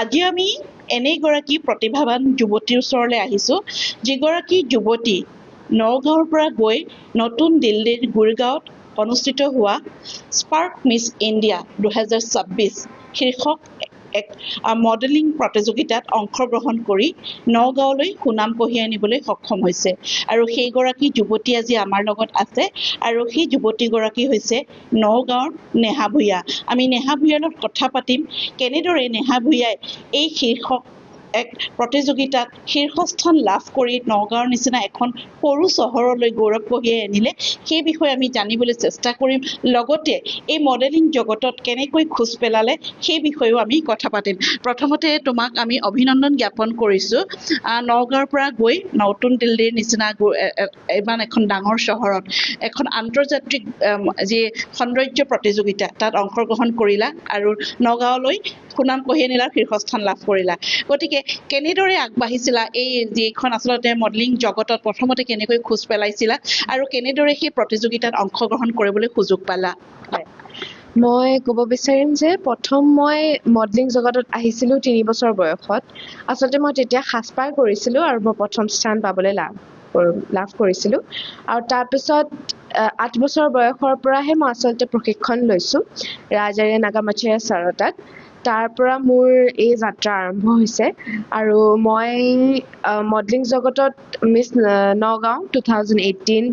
আজি আমি এনেগৰাকী প্ৰতিভাৱান যুৱতীৰ ওচৰলৈ আহিছোঁ যিগৰাকী যুৱতী নগাঁৱৰ পৰা গৈ নতুন দিল্লীৰ গুৰগাঁৱত অনুষ্ঠিত হোৱা স্পাৰ্ক মিছ ইণ্ডিয়া 2026 শীৰ্ষক এক মডেলিং প্ৰতিযোগিতাত অংশগ্ৰহণ কৰি নগাঁৱলৈ সুনাম কঢ়িয়াই আনিবলৈ সক্ষম হৈছে আৰু সেইগৰাকী যুৱতী আজি আমাৰ লগত আছে আৰু সেই যুৱতীগৰাকী হৈছে নগাঁৱৰ নেহা ভূঞা। আমি নেহা ভূঞাৰ লগত কথা পাতিম কেনেদৰে নেহা ভূঞাই এই শীৰ্ষক এক প্ৰতিযোগিতাত শীৰ্ষস্থান লাভ কৰি নগাঁৱৰ নিচিনা এখন সৰু চহৰলৈ গৌৰৱ কঢ়িয়াই আনিলে সেই বিষয়ে আমি জানিবলৈ চেষ্টা কৰিম। লগতে এই মডেলিং জগতত কেনেকৈ খোজ পেলালে সেই বিষয়েও আমি কথা পাতিম। প্ৰথমতে তোমাক আমি অভিনন্দন জ্ঞাপন কৰিছোঁ। নগাঁৱৰ পৰা গৈ নতুন দিল্লীৰ নিচিনা ইমান এখন ডাঙৰ চহৰত এখন আন্তৰ্জাতিক যি সৌন্দৰ্য প্ৰতিযোগিতা তাত অংশগ্ৰহণ কৰিলা আৰু নগাঁৱলৈ সুনাম কঢ়িয়াই আনিলা, শীৰ্ষস্থান লাভ কৰিলা। গতিকে কেনেদৰে আগবাঢ়িছিলা এই যিখন আচলতে মডেলিং জগতত প্ৰথমতে কেনেকৈ খোজ পেলাইছিলা আৰু কেনেদৰে সেই প্ৰতিযোগিতাত অংশগ্ৰহণ কৰিবলৈ সুযোগ পালা? মই ক'ব বিচাৰিম যে প্ৰথম মই মডেলিং জগতত আহিছিলোঁ 3 বছৰ বয়সত। আচলতে মই তেতিয়া সাজপাৰ কৰিছিলোঁ আৰু মই প্ৰথম স্থান পাবলৈ লাভ কৰিছিলোঁ আৰু তাৰপিছত 8 বছৰ বয়সৰ পৰাহে মই আচলতে প্ৰশিক্ষণ লৈছোঁ ৰাজাৰে নাগামাচিয়া ছাৰৰ তাত। তাৰ পৰা মোৰ এই যাত্ৰা আৰম্ভ হৈছে আৰু মই মডেলিং জগতত মিছ নগাঁও 2018,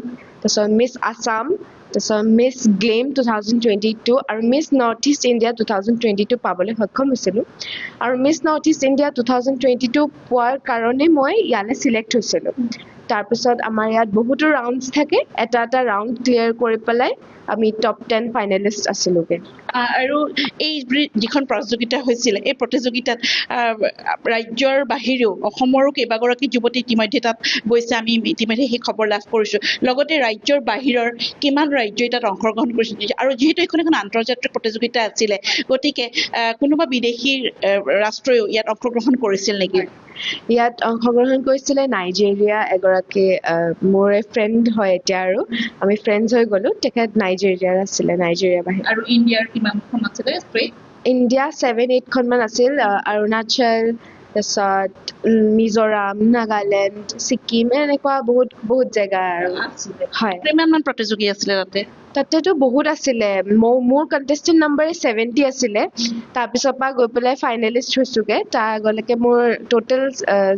তাৰপিছত মিছ আছাম, তাৰপিছত মিছ গ্লেম 2022 আৰু মিছ নৰ্থ ইষ্ট ইণ্ডিয়া 2022 পাবলৈ সক্ষম হৈছিলোঁ। আৰু মিছ নৰ্থ ইষ্ট ইণ্ডিয়া 2022 পোৱাৰ কাৰণে মই ইয়ালৈ চিলেক্ট হৈছিলোঁ। তাৰপিছত আমাৰ ইয়াত বহুতো ৰাউণ্ডছ থাকে, এটা ৰাউণ্ড ক্লিয়াৰ কৰি পেলাই আমি টপ 10 ফাইনেলিষ্ট আছিলোঁগৈ। আৰু এই যিখন প্ৰতিযোগিতা হৈছিলে এই প্ৰতিযোগিতাত ৰাজ্যৰ বাহিৰেও অসমৰো কেইবাগৰাকী যুৱতী ইতিমধ্যে তাত গৈছে, আমি ইতিমধ্যে সেই খবৰ লাভ কৰিছোঁ। লগতে ৰাজ্যৰ বাহিৰৰ কিমান ৰাজ্যই তাত অংশগ্ৰহণ কৰিছিল আৰু যিহেতু এইখন এখন আন্তৰ্জাতিক প্ৰতিযোগিতা আছিলে গতিকে কোনোবা বিদেশী ৰাষ্ট্ৰইও ইয়াত অংশগ্ৰহণ কৰিছিল নেকি? ইয়াত অংশগ্ৰহণ কৰিছিলে নাইজেৰিয়া এগৰাকী মোৰে ফ্ৰেণ্ড হয় এতিয়া আৰু আমি ফ্ৰেণ্ডছ হৈ গ'লোঁ। তেখেত নাইজেৰিয়াৰ আছিলে, নাইজেৰিয়া বাহিৰ। আৰু ইণ্ডিয়াৰ কিমানখন আছিলে? ইণ্ডিয়া 7-8খনমান আছিল, অৰুণাচল, তাৰপিছত মিজোৰাম, নাগালেণ্ড, ছিকিম, এনেকুৱা বহুত জেগা আৰু হয়। কিমানমান প্ৰতিযোগী আছিলে তাতেতো বহুত আছিলে। মোৰ কণ্টেষ্টেণ্ট নম্বৰ 70 আছিলে। তাৰপিছৰ পৰা গৈ পেলাই ফাইনেলিষ্ট হৈছোঁগৈ। তাৰ আগলৈকে মোৰ টোটেল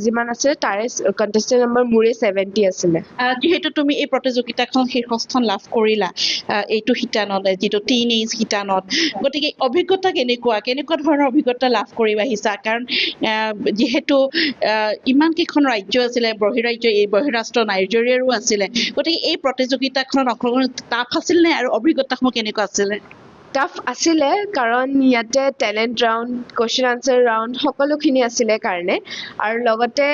যিমান আছিলে তাৰে কণ্টেষ্টেণ্ট নম্বৰ মোৰে 70 আছিলে। যিহেতু তুমি এই প্ৰতিযোগিতাখন শীৰ্ষস্থান লাভ কৰিলা এইটো শিতানত, যিটো টিন এজ শিতানত, গতিকে অভিজ্ঞতা কেনেকুৱা ধৰণৰ অভিজ্ঞতা লাভ কৰি আহিছা? কাৰণ যিহেতু ইমানকেইখন ৰাজ্য আছিলে, বহিৰাষ্ট্ৰ নাইজেৰিয়াৰো আছিলে, গতিকে এই প্ৰতিযোগিতাখনত অংশগ্ৰহণ টাফ আছিল নে আৰু অভিজ্ঞতাসমূহ কেনেকুৱা আছিলে? টাফ আছিলে কাৰণ ইয়াতে talent round, question answer round সকলোখিনি আছিলে কাৰণে, আৰু লগতে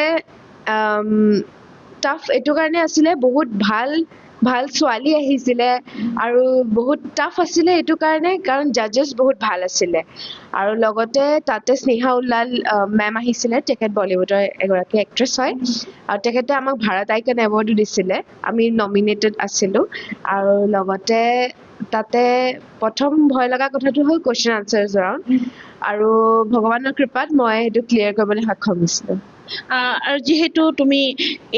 টাফ এইটো কাৰণে আছিলে বহুত ভাল ছোৱালী আহিছিলে আৰু বহুত টাফ আছিলে এইটো কাৰণে কাৰণ জাজেছ বহুত ভাল আছিলে। আৰু লগতে তাতে স্নেহা উল্লাল মেম আহিছিলে, তেখেত বলিউডৰ এগৰাকী এক্ট্ৰেছ হয় আৰু তেখেতে আমাক ভাৰত আইকন এৱাৰ্ডো দিছিলে, আমি নমিনেটেড আছিলোঁ। আৰু লগতে তাতে প্ৰথম ভয় লগা কথাটো হ'ল কুৱেশ্যন আনচাৰ ৰাউণ্ড, আৰু ভগৱানৰ কৃপাত মই সেইটো ক্লিয়াৰ কৰিবলৈ সক্ষম হৈছিলোঁ। আৰু যিহেতু তুমি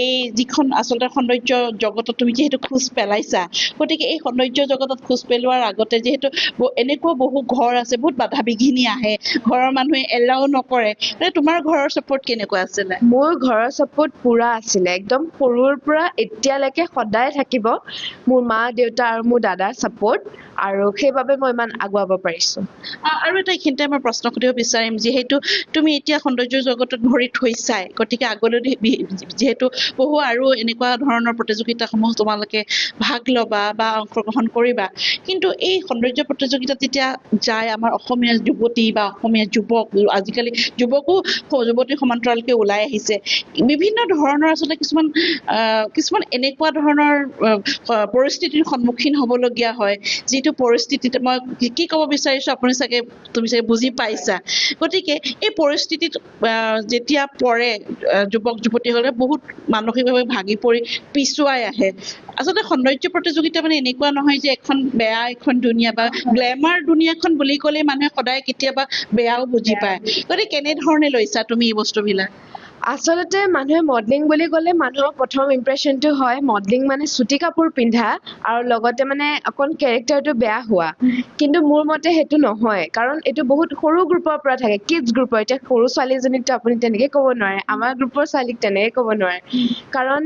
এই যিখন আচলতে সৌন্দৰ্য জগতত তুমি যিহেতু খোজ পেলাইছা, গতিকে এই সৌন্দৰ্য জগতত খোজ পেলোৱাৰ আগতে যিহেতু এনেকুৱা বহু ঘৰ আছে, বহুত বাধা বিঘিনি আহে, ঘৰৰ মানুহে এলাও নকৰে, তোমাৰ ঘৰৰ ছাপোৰ্ট কেনেকুৱা আছিলে? মোৰ ঘৰৰ ছাপোৰ্ট পুৰা আছিলে, একদম সৰুৰ পৰা এতিয়ালৈকে সদায় থাকিব মোৰ মা দেউতা আৰু মোৰ দাদাৰ ছাপোৰ্ট, আৰু সেইবাবে মই ইমান আগুৱাব পাৰিছোঁ। আৰু এটা এইখিনিতে মই প্ৰশ্ন সুধিব বিচাৰিম, যিহেতু তুমি এতিয়া সৌন্দৰ্য জগতত ভৰি থৈছাই, গতিকে আগলৈ যিহেতু বহু আৰু এনেকুৱা ধৰণৰ প্ৰতিযোগিতাসমূহ তোমালোকে ভাগ ল'বা বা অংশগ্ৰহণ কৰিবা, কিন্তু এই সৌন্দৰ্য প্ৰতিযোগিতাত যেতিয়া যায় আমাৰ অসমীয়া যুৱতী বা অসমীয়া যুৱক, আজিকালি যুৱতীৰ সমান্তৰালকৈ ওলাই আহিছে, বিভিন্ন ধৰণৰ আচলতে কিছুমান এনেকুৱা ধৰণৰ পৰিস্থিতিৰ সন্মুখীন হ'বলগীয়া হয়, যিটো পৰিস্থিতিত মই কি ক'ব বিচাৰিছোঁ তুমি চাগে বুজি পাইছা। গতিকে এই পৰিস্থিতিত যেতিয়া পৰে যুৱক যুৱতীসকলে বহুত মানসিকভাৱে ভাগি পৰি পিছুৱাই আহে আচলতে সৌন্দৰ্য প্ৰতিযোগিতা মানে এনেকুৱা নহয় যে এখন বেয়া এখন দুনিয়া বা গ্লেমাৰ দুনিয়াখন বুলি ক'লে মানুহে সদায় কেতিয়াবা বেয়াও বুজি পায় গতিকে কেনেধৰণে লৈছা তুমি এই বস্তুবিলাক আচলতে মানুহে মডেলিং বুলি ক'লে মানুহৰ প্ৰথম ইমপ্ৰেশ্যনটো হয় মডেলিং মানে চুটি কাপোৰ পিন্ধা আৰু লগতে মানে অকণ কেৰেক্টাৰটো বেয়া হোৱা কিন্তু মোৰ মতে সেইটো নহয় কাৰণ এইটো বহুত সৰু গ্ৰুপৰ পৰা থাকে কিডছ গ্ৰুপৰ এতিয়া সৰু ছোৱালীজনীকতো আপুনি তেনেকে ক'ব নোৱাৰে আমাৰ গ্ৰুপৰ ছোৱালীক তেনেকে ক'ব নোৱাৰে কাৰণ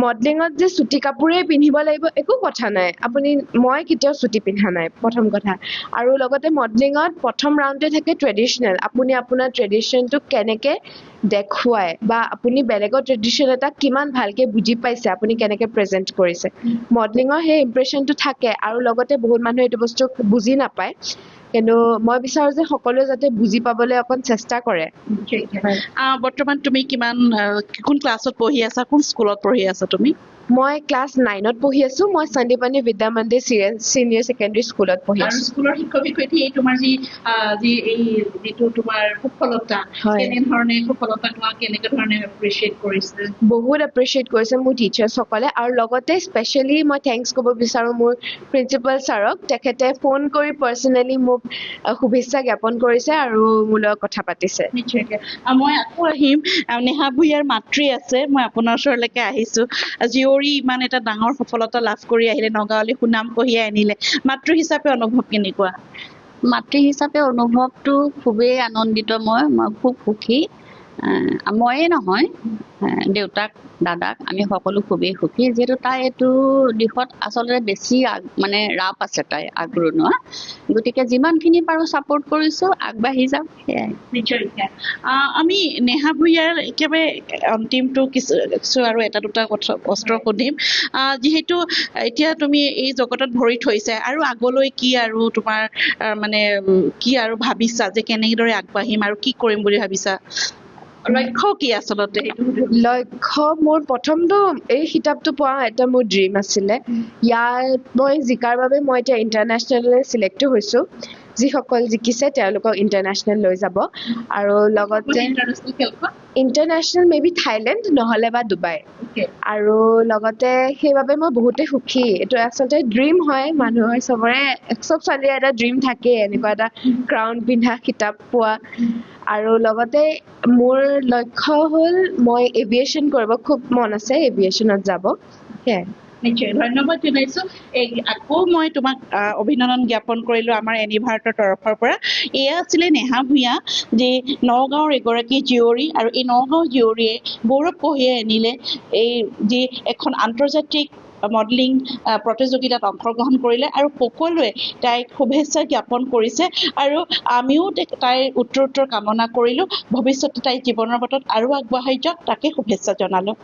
মডেলিঙত যে চুটি কাপোৰেই পিন্ধিব লাগিব একো কথা নাই আপুনি মই কেতিয়াও চুটি পিন্ধা নাই প্ৰথম কথা আৰু লগতে মডেলিঙত প্ৰথম ৰাউণ্ডে থাকে ট্ৰেডিশ্যনেল আপুনি আপোনাৰ ট্ৰেডিশ্যনটো কেনেকে দেখুৱাই বা আপুনি বেলেগৰ ট্ৰেডিশ্যন এটা কিমান ভালকে বুজি পাইছে আপুনি কেনেকে প্ৰেজেণ্ট কৰিছে মডেলিঙৰ সেই ইমপ্ৰেশ্যনটো থাকে আৰু লগতে বহুত মানুহে এইটো বস্তু বুজি নাপায় কিন্তু মই বিচাৰোঁ যে সকলোৱে যাতে বুজি পাবলৈ অকণ চেষ্টা কৰে বৰ্তমান তুমি কিমান কোন ক্লাছত পঢ়ি আছা কোন স্কুলত পঢ়ি আছা তুমি মই ক্লাছ 9ত পঢ়ি আছো মই সন্দীপনী বিদ্যা মন্দিৰ চিনিয়ৰ ছেকেণ্ডেৰী স্কুলত পঢ়ি আৰু আছো স্কুলৰ শিক্ষক শিক্ষয়িত্ৰী এই তোমাৰ যি এই যিটো তোমাৰ সফলতা কেনেধৰণে সফলতা তোমাক কেনেকে ধৰণে এপ্ৰিচিয়েট কৰিছে বহুত এপ্ৰিচিয়েট কৰিছে মোৰ টিচাৰ্ছসকলে আৰু লগতে স্পেচিয়েলি মই থেংকছ ক'ব বিচাৰোঁ মোৰ প্ৰিন্সিপাল ছাৰক তেখেতে ফোন কৰি পাৰ্চনেলি মোক শুভেচ্ছা জ্ঞাপন কৰিছে আৰু মোৰ লগত কথা পাতিছে নিশ্চয়কৈ মই আকৌ আহিম নেহা ভূঞাৰ মাতৃ আছে মই আপোনাৰ ওচৰলৈকে আহিছোঁ জীয়ৰী ইমান এটা ডাঙৰ সফলতা লাভ কৰি আহিলে নগাঁৱলৈ সুনাম কঢ়িয়াই আনিলে মাতৃ হিচাপে অনুভৱ কেনেকুৱা মাতৃ হিচাপে অনুভৱটো খুবেই আনন্দিত মই খুব সুখী ময়ে নহয় দেউতাক দাদাক আমি সকলো খুবেই সুখী যিহেতু তাই এইটো দিশত আচলতে বেছি মানে ৰাপ আছে তাই আগৰণুৱা গতিকে যিমানখিনি পাৰোঁ ছাপোৰ্ট কৰিছোঁ আগবাঢ়ি যাওঁ সেয়াই নিশ্চয়কৈ আমি নেহা ভূঞাৰ একেবাৰে অন্তিমটো কিছু আৰু এটা দুটা প্ৰশ্ন সুধিম যিহেতু এতিয়া তুমি এই জগতত ভৰি থৈছা আৰু আগলৈ কি আৰু তোমাৰ মানে কি আৰু ভাবিছা যে কেনেদৰে আগবাঢ়িম আৰু কি কৰিম বুলি ভাবিছা লক্ষ্য কি আচলতে লক্ষ্য মোৰ প্ৰথমটো এই কিতাপটো পোৱা এটা মোৰ ড্ৰিম আছিলে ইয়াত মই জিকাৰ বাবে মই এতিয়া ইণ্টাৰনেশ্যনেললৈ চিলেক্ট হৈছোঁ যিসকল জিকিছে তেওঁলোকক ইণ্টাৰনেশ্যনেল লৈ যাব আৰু লগতে ইণ্টাৰনেশ্যনেল মে বি থাইলেণ্ড নহ'লে বা ডুবাই আৰু লগতে সেইবাবে মই বহুতেই সুখী এইটো আচলতে ড্ৰিম হয় মানুহৰ চবৰে চব ছোৱালীৰ এটা ড্ৰিম থাকে এনেকুৱা এটা ক্ৰাউন পিন্ধা কিতাপ পোৱা আৰু লগতে মোৰ লক্ষ্য হ'ল মই এভিয়েশ্যন কৰিব খুব মন আছে এভিয়েশ্যনত যাব সেয়াই নিশ্চয় ধন্যবাদ জনাইছোঁ আকৌ মই তোমাক অভিনন্দন জ্ঞাপন কৰিলোঁ আমাৰ এনি ভাৰতৰ তৰফৰ পৰা এয়া আছিলে নেহা ভূঞা যি নগাঁৱৰ এগৰাকী জীয়ৰী আৰু এই নগাঁও জীয়ৰীয়ে গৌৰৱ কঢ়িয়াই আনিলে এই যি এখন আন্তৰ্জাতিক মডেলিং প্ৰতিযোগিতাত অংশগ্ৰহণ কৰিলে আৰু সকলোৱে তাইক শুভেচ্ছা জ্ঞাপন কৰিছে আৰু আমিও তাইৰ উত্তৰ কামনা কৰিলোঁ ভৱিষ্যতে তাইৰ জীৱনৰ বাটত আৰু আগবঢ়াই যাওক তাকে শুভেচ্ছা জনালোঁ